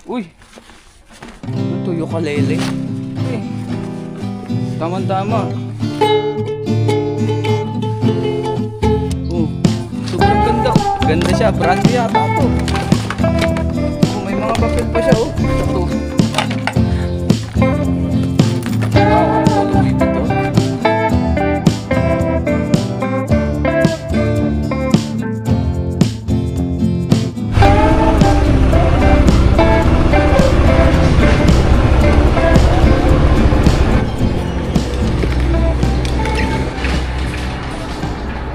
Uy! Ano to? Ukulele? Eh. Tama-tama. Oh, sobrang ganda. Ganda siya. Brand new yata to. Oh, may mga papel pa siya oh. Ito.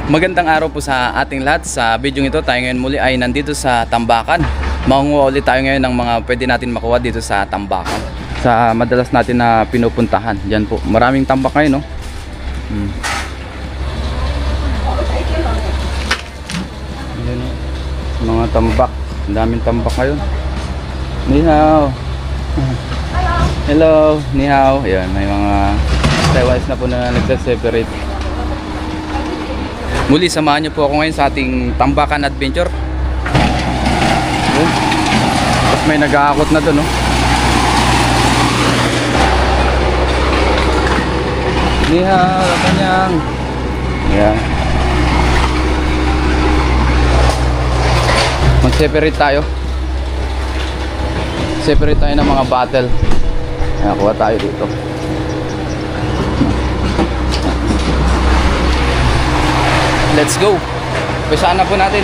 Magandang araw po sa ating lahat. Sa video ito tayo ngayon muli ay nandito sa Tambakan. Mangunguha ulit tayo ngayon ng mga pwede natin makuha dito sa Tambakan, sa madalas natin na pinupuntahan. Diyan po, maraming tambak ngayon no? Ayan, mga tambak. Ang daming tambak ngayon. Ni hao. Hello, ni hao. Ayan, may mga Taiwanese na po na nagsa-separate. Muli, samahan niyo po ako ngayon sa ating Tambakan Adventure. Oh. Tapos may nag-aakot na doon, no? Ni hao, lapanyang. Ayan. Mag-separate tayo. Separate tayo ng mga battle. Ayan, kuha tayo dito. Let's go. Pisaan na po natin.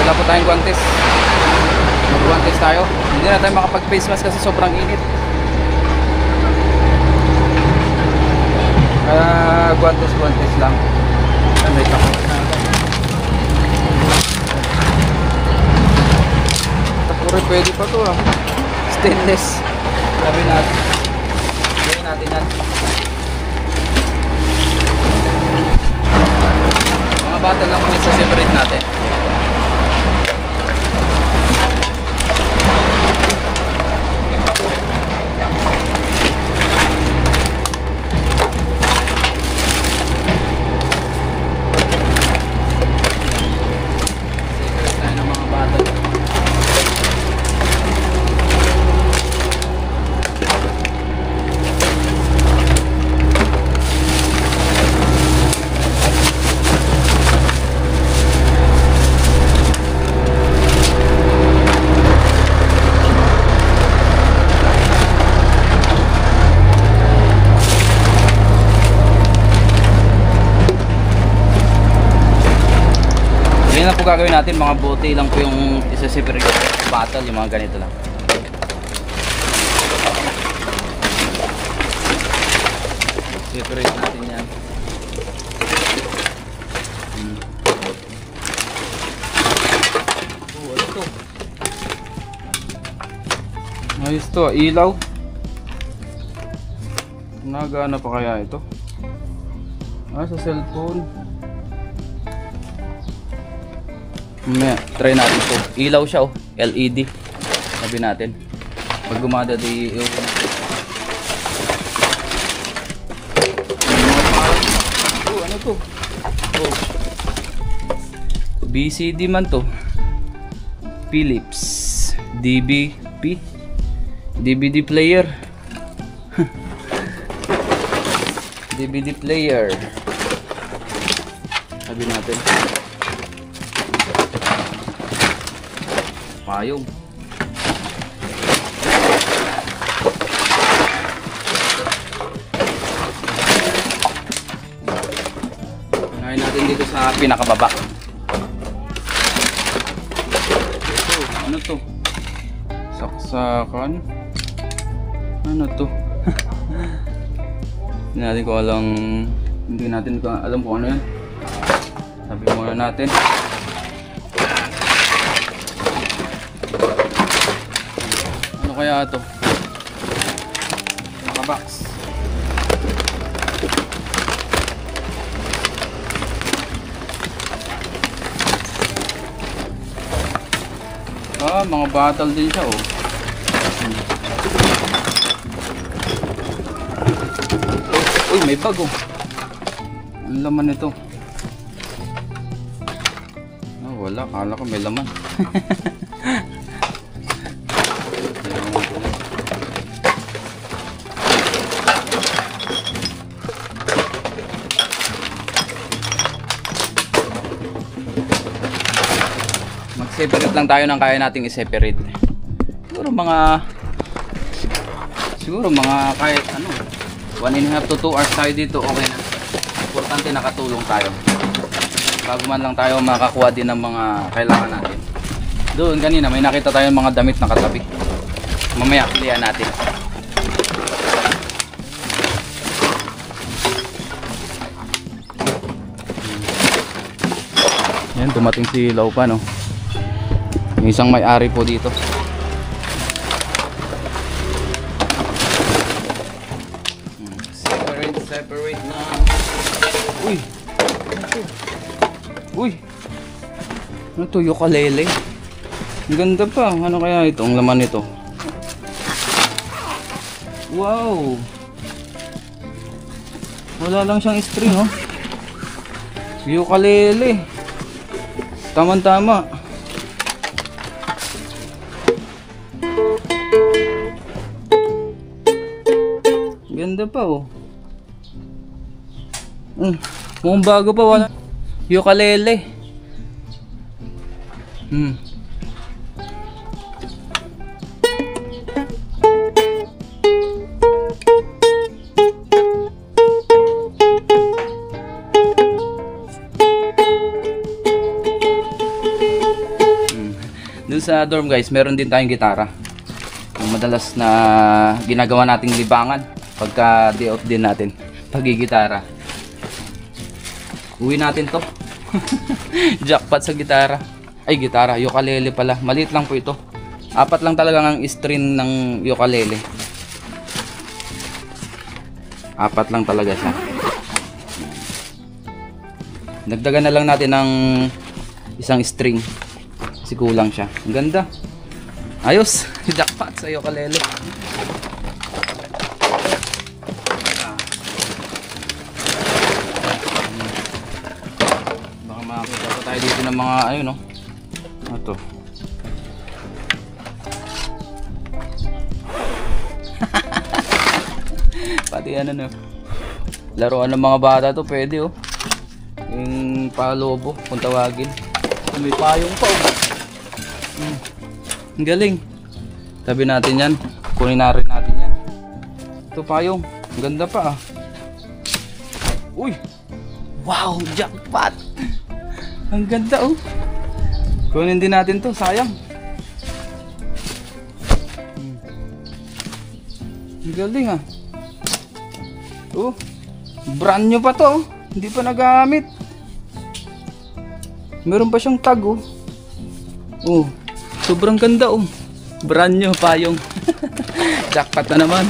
Wala po tayong guantes. Mag-guantes tayo. Hindi na tayo makapag-face mask kasi sobrang init. Kaya guantes lang. May takot na. Pwede pa to ah. Stainless. Sabi natin. Gawin natin yan. Mga bata lang po sa separate natin. Yan lang po gagawin natin, mga bote lang po yung isa-separate battle, yung mga ganito lang. Separate natin yan. Oh, ano to? Ayos to, ilaw. Nagana pa kaya ito? Sa cellphone. Try natin po. Ilaw siya oh. LED. Sabi natin. Pag gumada di ano to? Oh. BCD man to. Philips DBP DVD player. DVD player. Sabi natin. Payong. Unahin natin dito sa pinakababa. Ito, ano to? Saksakan. Ano to? Hindi natin alam kung ano yan. Sabi muna natin. Kaya ito naka-box. Mga battle din siya oh. Uy, may bag oh. Ang laman nito. Oh, wala, kala ko may laman. Mag-separate lang tayo ng kaya nating i-separate. Siguro mga kahit ano 1.5 to 2 hours tayo dito, okay na. Importante nakatulong tayo bago man lang tayo makakuha din ng mga kailangan natin. Doon kanina may nakita tayong mga damit na katabi, mamaya kliyan natin. Yan, dumating si Laupa, no? Yung isang may-ari po dito. Separate na. Uy! Uy! Ano to? Ukulele. Ang ganda pa. Ano kaya ito? Ang laman nito. Wow! Wala lang siyang string, oh. Ukulele. Tama-tama. Ganda pa, oh. Mukhang bago pa, wala. Ukulele. Dun sa dorm, guys, meron din tayong gitara. Yung madalas na ginagawa nating libangan pagka day off din natin, pagigitara. Uwi natin to. Jackpot sa gitara. Ay, gitara, ukulele pala. Maliit lang po ito. 4 lang talaga ang string ng ukulele. 4 lang talaga siya. Dagdagan na lang natin ng isang string kasi kulang siya. Ang ganda. Ayos. Jackpot sa ukulele. Tayo dito ng mga ayun, no. Ito. Pati ano, no. Laruan ng mga bata to, pwede, oh. Yung palobo kung tawagin. May payong pa, oh. Ang galing. Tabi natin yan. Kunin na rin natin yan. Ito payong. Ang ganda pa, ah. Uy. Wow, jackpot. Ang ganda, oh. Kunin din natin to, sayang. Ang galing, ah. Oh, brand new pa to, oh. Hindi pa nagamit. Meron pa siyang tag, oh. Oh, sobrang ganda, oh. Brand new payong. Jackpot na naman.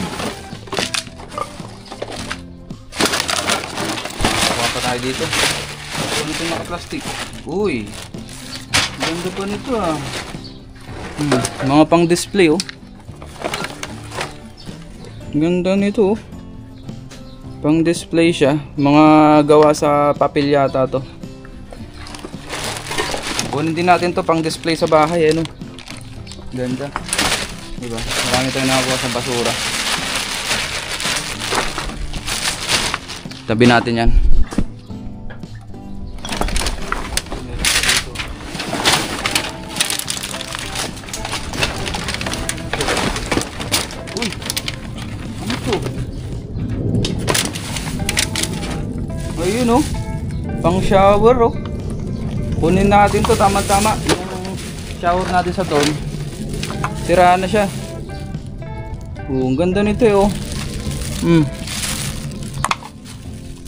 Kuha pa tayo dito. Ano ito naka-plastic? Uy, ganda pa nito, ah. Mga pang display, oh. Ganda nito, oh. Pang display siya. Mga gawa sa papel yata to. Kunin din natin to pang display sa bahay, ano. Ganda, diba? Marami tayong nakakuha sa basura. Tabi natin yan. Ayun, oh, pang shower, oh. Kunin natin to, tama-tama. Yung shower natin sa dorm, tira na siya. Oh, ang ganda nito, oh.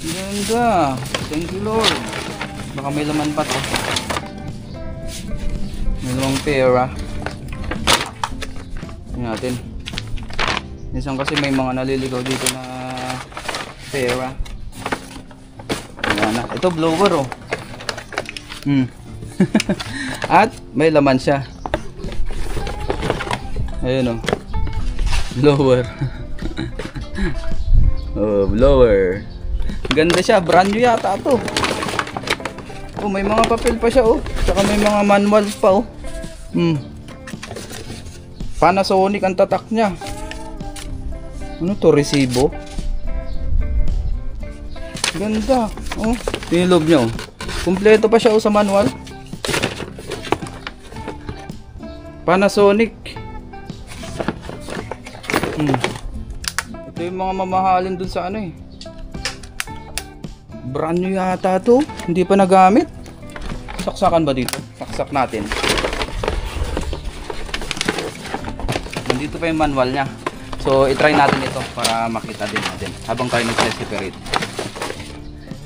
Ganda. Thank you, Lord. Baka may laman pa to. May lamang pera. Tingnan natin. Minsan kasi may mga naliligaw dito na pera. Na. Ito blower, oh. At may laman siya. Ayun, oh. Blower. Oh, blower. Ganda siya, brand new yata to. Oh, may mga papel pa siya oh. Tsaka may mga manual pa oh. Panasonic ang tatak niya. Ano to, resibo? Ganda. Oh, yung loob niya oh. Kumpleto pa siya oh sa manual. Panasonic. Ito yung mga mamahalin dun sa ano eh. Brand new yata to. Hindi pa nagamit. Saksakan ba dito? Saksak natin. Nandito pa yung manual nya. So itry natin ito para makita din natin habang tayo nag-separate.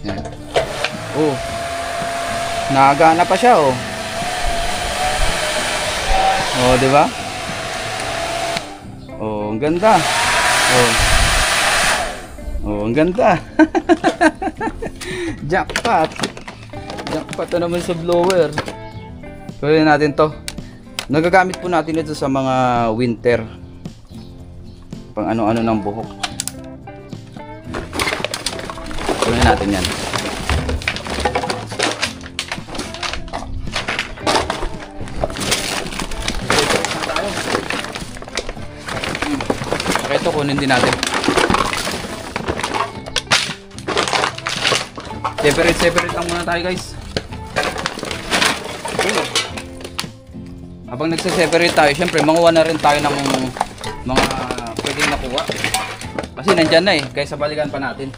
Yan. Oh, nagana pa siya oh. Oh, di ba? Oh, ang ganda. Oh. Oh, ang ganda. Jackpot. Jackpot na naman sa blower. Pwede natin to. Nagagamit po natin ito sa mga winter. Pang ano-ano ng buhok. Pwede natin yan. Ito kunin din natin. Separate lang muna tayo guys. Habang nagse-separate tayo, syempre manguha na rin tayo ng mga pwedeng nakuha. Kasi nandyan na eh, kaysa balikan pa natin.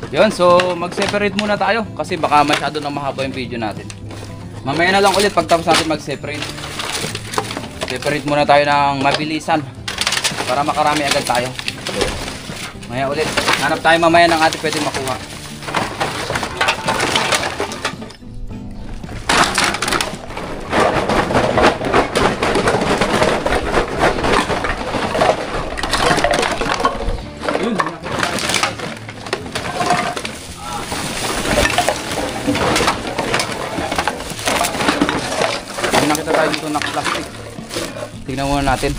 Yun, so mag-separate muna tayo kasi baka masyado na mahaba yung video natin. Mamaya na lang ulit pagtapos natin mag-separate. Separate muna tayo ng mabilisan para makarami agad tayo. Mamaya ulit. Hanap tayo mamaya ng ating pwede makuha. Nakita tayo dito na plastic. Tingnan muna natin.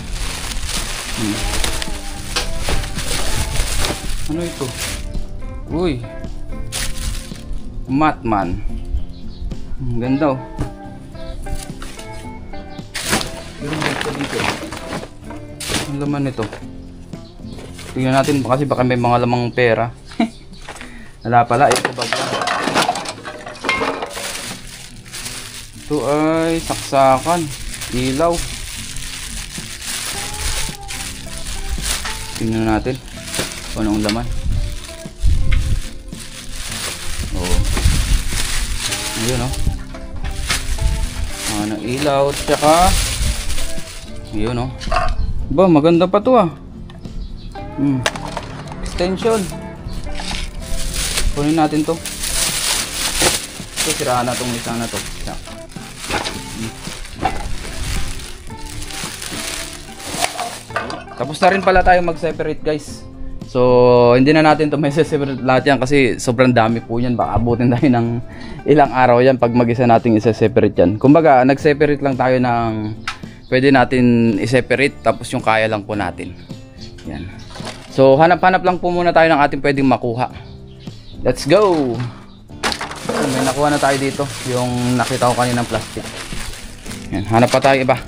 Ano ito? Uy, Matman. Ganda oh. Ang laman nito. Tingnan natin kasi baka may mga lamang pera. Wala pala, ito bag lang. Ito ay saksakan, ilaw. Tingnan natin kung anong laman. Oh. Ayun oh. Ano, ilaw tsaka ayun oh. Ba, maganda pa to ah. Extension. Kunin natin to. Ito, sirahan na tong isa na to. Tapos na rin pala tayo mag-separate guys. So hindi na natin to may separate lahat yan kasi sobrang dami po yan. Baka abutin tayo ng ilang araw yan pag mag-isa natin isa-separate yan. Kumbaga nag-separate lang tayo ng pwede natin i-separate tapos yung kaya lang po natin. Yan. So hanap-hanap lang po muna tayo ng ating pwedeng makuha. Let's go! May nakuha na tayo dito. Yung nakita ko kanina ng plastic. Yan. Hanap pa tayo iba.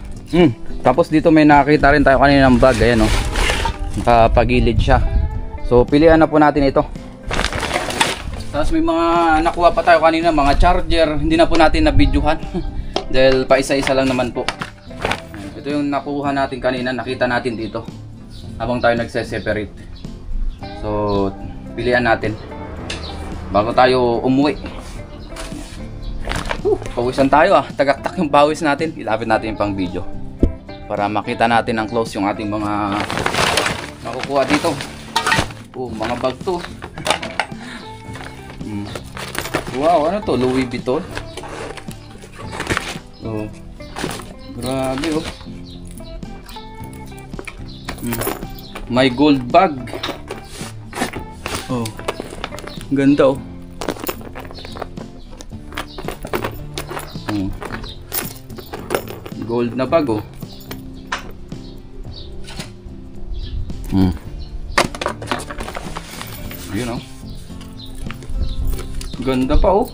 Tapos dito may nakita rin tayo kanina ng bag. Ayan oh. Nakapagilid siya. So pilihan na po natin ito. Tapos may mga nakuha pa tayo kanina, mga charger. Hindi na po natin na-videohan dahil pa isa-isa lang naman po. Ito yung nakuha natin kanina, nakita natin dito habang tayo nagse-separate. So pilihan natin bago tayo umuwi. Pawisan tayo ah. Tagaktak yung pawis natin. Ilapit natin yung pang video para makita natin ang close yung ating mga makukuha dito. Mga bag to. Wow, ano to? Louis Vuitton. Grabe oh. My gold bag. Ganda oh. Gold na bag oh. Yun oh. Ganda pa oh.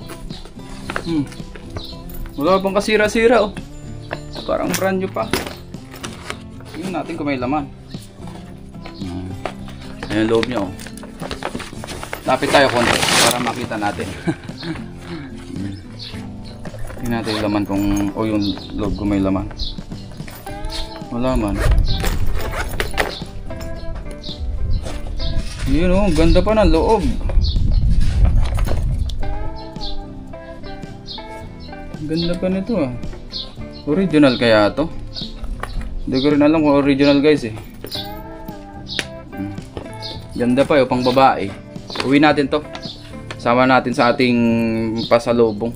Wala bang kasira-sira oh. Parang brand new pa. Tingnan natin kung may laman. Ayan loob niya oh. Lapit tayo konti para makita natin. Tingnan natin yung laman kung yung loob kung may laman. Wala man. Yun oh, ganda pa ng loob. Ganda pa nito ah. Original kaya to? Hindi ko rin alam kung original guys eh. Ganda pa yung pang babae. Uwi natin to. Sama natin sa ating pasalubong.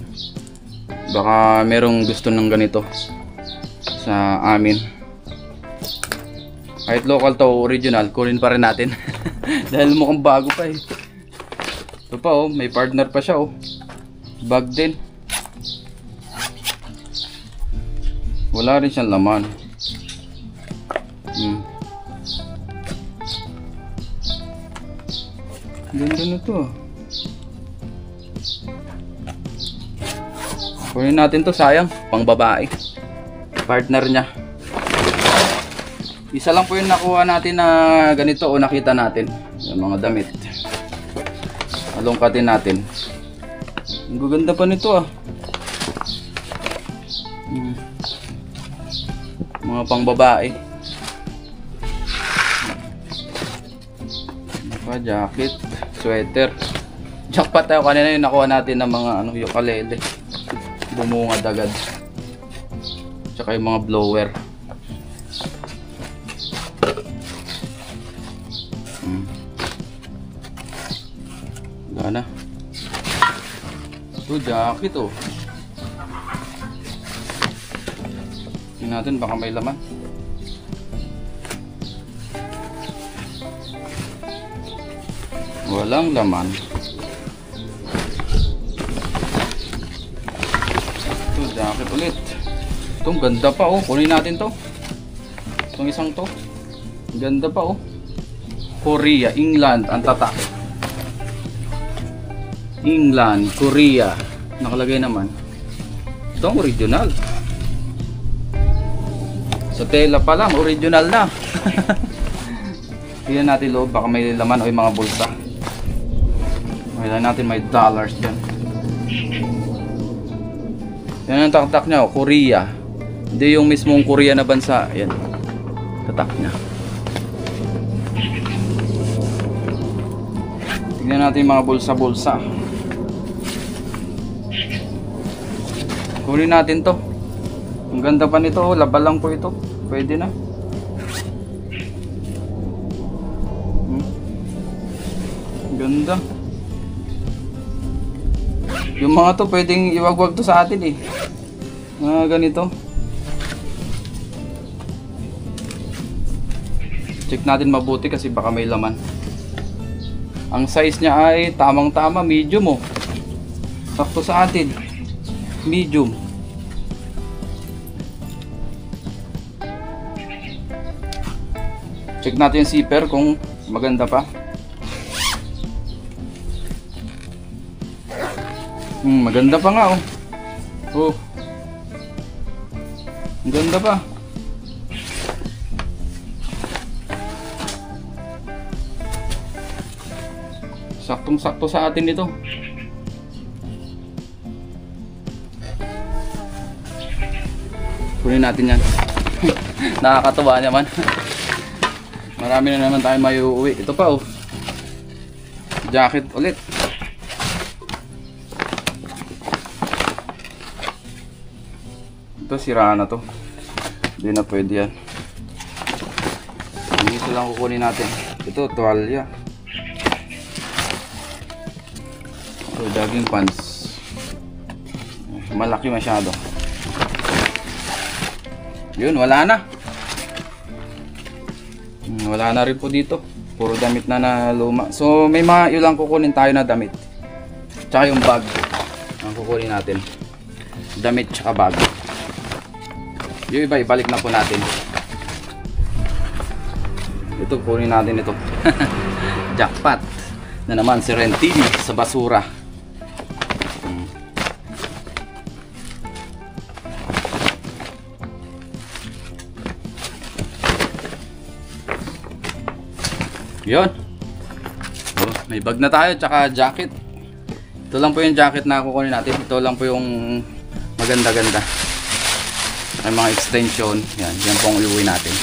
Baka merong gusto ng ganito sa amin. Kahit local to original, kunin pa rin natin. Dahil mukhang bago pa eh. Ito pa oh, may partner pa siya oh. Bag din. Wala rin siyang laman. Ganda na to. Kunin natin to, sayang. Pang babae. Partner niya. Isa lang po yung nakuha natin na ganito o nakita natin. Yung mga damit. Alungkatin natin. Ang gaganda pa nito ah. Mga pang babae. Jacket, sweater. Jackpot tayo kanina yung nakuha natin ng mga ukulele. Bumungad agad. Tsaka yung mga blower. Wala na. Ito jacket oh. Tingnan natin baka may laman. Walang laman. Ito, jacket ulit. Itong ganda pa oh. Kunin natin to. Itong isang to. Ganda pa oh. Korea, England ang tatak. England, Korea. Nakalagay naman. Itong original. Sa tela pa lang, original na. Tingnan natin loob, baka may laman o yung mga bulsa. Tingnan natin may dollars dyan. Yan ang tatak niya, oh, Korea. Hindi yung mismong Korea na bansa. Yan, tatak niya. Tingnan natin yung mga bulsa-bulsa. Kunin natin to. Ang ganda pa nito, oh, laba lang po ito. Pwede na. Ganda. Yung mga to pwedeng iwagwag to sa atin eh. Mga ganito. Check natin mabuti kasi baka may laman. Ang size niya ay tamang-tama, medium oh. Sakto sa atin. Medium. Check natin yung zipper kung maganda pa. Maganda pa nga oh. Oh. Ang ganda pa. Saktong-sakto sa atin ito. Kunin natin yan. Nakakatuwa naman. Marami na naman tayo may uuwi. Ito pa oh. Jacket ulit. Ito sira na to. Hindi na pwede yan. Isa lang kukunin natin. Ito tuwalya. Ito jogging pants. Malaki masyado. Yun, wala na. Wala na rin po dito. Puro damit na na luma. So may mga ilang kukunin tayo na damit. Tsaka yung bag. Ang kukunin natin. Damit tsaka bag. Yung iba, ibalik na po natin. Ito, kunin natin ito. Jackpot. Na naman si Rentini sa basura. Yun. Oh, may bag na tayo tsaka jacket. Ito lang po yung jacket na kukunin natin. Ito lang po yung maganda-ganda. May mga extension. Yan po ang iuwi natin.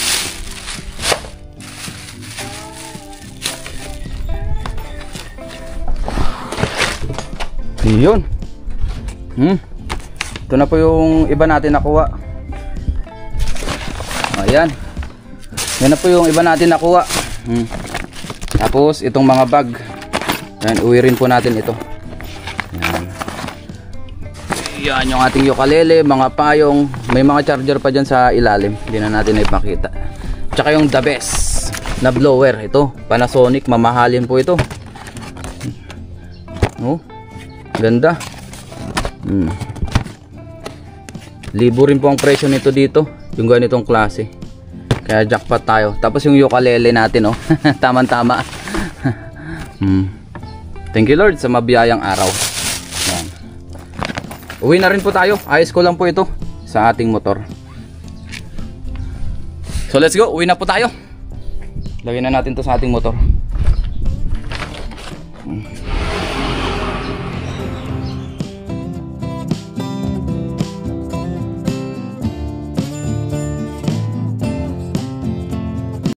Yun. Ito na po yung iba natin nakuha. Ayan. Yan na po yung iba natin nakuha. Tapos itong mga bag. Yan, uwi rin po natin ito. Yan. Yan yung ating ukulele, mga payong. May mga charger pa dyan sa ilalim. Hindi na natin ipakita. Tsaka yung the best na blower. Ito, Panasonic. Mamahalin po ito. Oh, ganda. Libo rin po ang presyo nito dito. Yung ganitong klase. Kaya jackpot tayo. Tapos yung ukulele natin, oh. Tama-tama. Thank you Lord sa mabiyayang araw. Yan. Uwi na rin po tayo. Ayos ko lang po ito sa ating motor. So let's go. Uwi na po tayo. Lagyan na natin to sa ating motor.